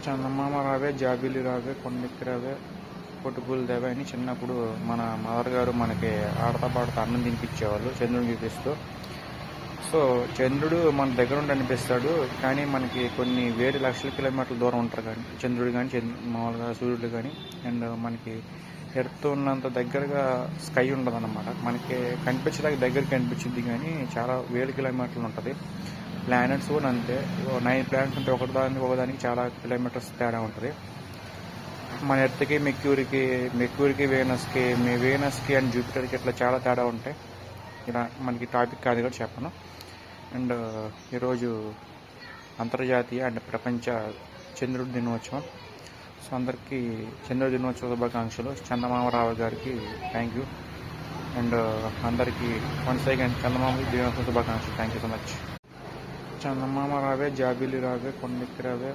చందమామ రావే జాబిల్లి రావే కొండెక్కి రావే పొట్టుపూలు దేవే అని చిన్నప్పుడు మన మదర్ గారు మనకి ఆడతా పాడుతూ అన్నం తినిపించేవాళ్ళు చంద్రుడిని చూపిస్తూ. సో చంద్రుడు మన దగ్గర ఉండి అనిపిస్తాడు, కానీ మనకి కొన్ని వేల లక్షల కిలోమీటర్ల దూరం ఉంటారు కానీ చంద్రుడు కానీ మామూలుగా సూర్యుడు కానీ. అండ్ మనకి ఎర్త్ ఉన్నంత దగ్గరగా స్కై ఉండదు అన్నమాట. మనకి కనిపించడానికి దగ్గరికి కనిపించింది కానీ చాలా వేల కిలోమీటర్లు ఉంటుంది. ప్లానెట్స్ కూడా అంతే, 9 ప్లానెట్స్ ఉంటే ఒకదానికి చాలా కిలోమీటర్స్ తేడా ఉంటుంది. మన ఎర్త్కి మెక్యూరీకి వేనస్కి అండ్ జూపిటర్కి ఇట్లా చాలా తేడా ఉంటాయి. ఇలా మనకి టాపిక్ కాదు కూడా చెప్పను. అండ్ ఈరోజు అంతర్జాతీయ అండ్ ప్రపంచ చంద్రుడి దినోత్సవం. సో అందరికీ చంద్రుడి దినోత్సవ శుభాకాంక్షలు. చందమామ రావు గారికి థ్యాంక్ యూ. అండ్ అందరికీ వన్స్ అగైన్ చందమామ దినోత్సవ శుభాకాంక్షలు. Thank you so much. చందమామ రావే జాబిల్లి రావే కొండెక్కి రావే